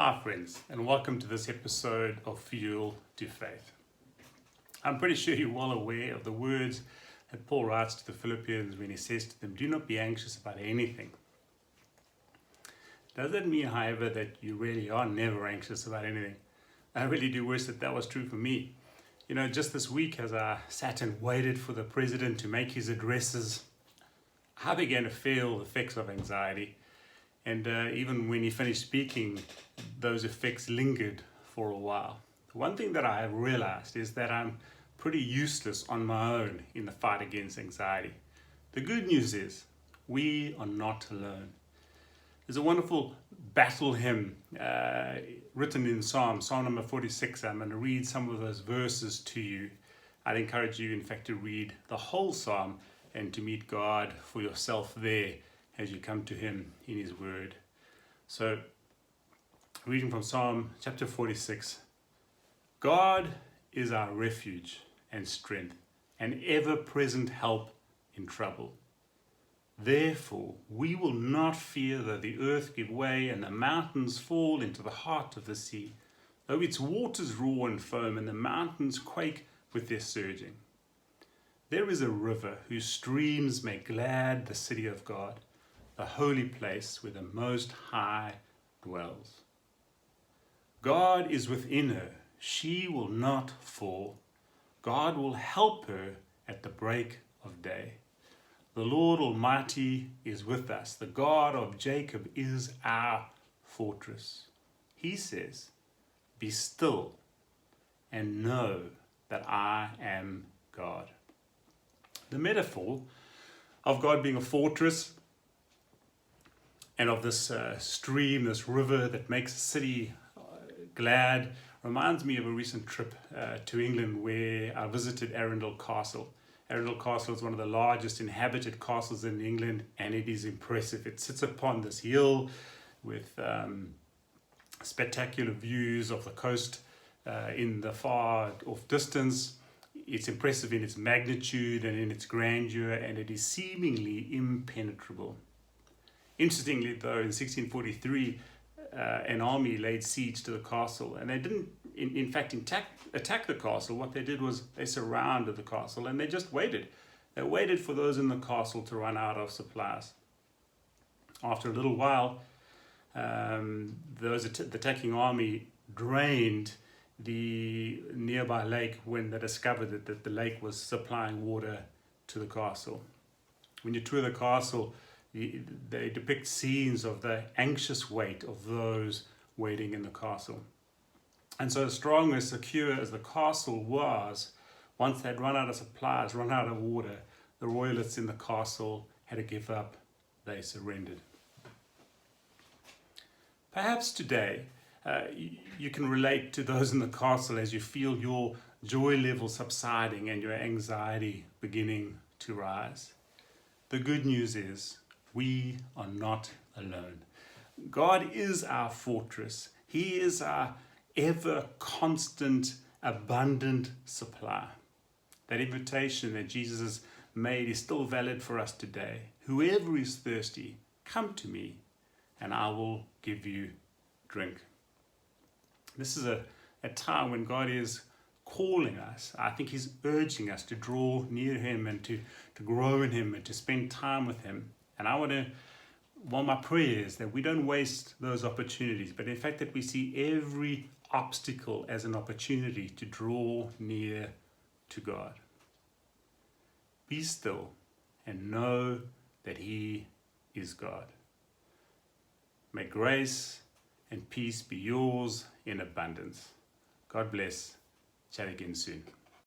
Hi friends, and welcome to this episode of Fuel to Faith. I'm pretty sure you're well aware of the words that Paul writes to the Philippians when he says to them, do not be anxious about anything. Does that mean, however, that you really are never anxious about anything? I really do wish that was true for me. You know, just this week as I sat and waited for the president to make his addresses, I began to feel the effects of anxiety. And even when he finished speaking, those effects lingered for a while. One thing that I have realized is that I'm pretty useless on my own in the fight against anxiety. The good news is we are not alone. There's a wonderful battle hymn written in Psalm number 46. I'm going to read some of those verses to you. I'd encourage you, in fact, to read the whole Psalm and to meet God for yourself there as you come to Him in His Word. So, reading from Psalm chapter 46. God is our refuge and strength, an ever-present help in trouble. Therefore, we will not fear though the earth give way and the mountains fall into the heart of the sea, though its waters roar and foam and the mountains quake with their surging. There is a river whose streams make glad the city of God, the holy place where the Most High dwells. God is within her, she will not fall. God will help her at the break of day. The Lord Almighty is with us. The God of Jacob is our fortress. He says, be still and know that I am God. The metaphor of God being a fortress and of this stream, this river that makes a city glad, reminds me of a recent trip to England where I visited Arundel Castle. Arundel Castle is one of the largest inhabited castles in England, and it is impressive. It sits upon this hill with spectacular views of the coast in the far off distance. It's impressive in its magnitude and in its grandeur, and it is seemingly impenetrable. Interestingly, though, in 1643, an army laid siege to the castle, and they didn't, in fact, attack the castle. What they did was they surrounded the castle, and they just waited. They waited for those in the castle to run out of supplies. After a little while, the attacking army drained the nearby lake when they discovered that the lake was supplying water to the castle. When you tour the castle, they depict scenes of the anxious wait of those waiting in the castle. And so strong and secure as the castle was, once they'd run out of supplies, run out of water, the royalists in the castle had to give up. They surrendered. Perhaps today you can relate to those in the castle as you feel your joy level subsiding and your anxiety beginning to rise. The good news is we are not alone. God is our fortress. He is our ever constant, abundant supply. That invitation that Jesus has made is still valid for us today. Whoever is thirsty, come to me and I will give you drink. This is a time when God is calling us. I think He's urging us to draw near Him and to grow in Him and to spend time with Him. And my prayer is that we don't waste those opportunities, but in fact that we see every obstacle as an opportunity to draw near to God. Be still and know that He is God. May grace and peace be yours in abundance. God bless. Chat again soon.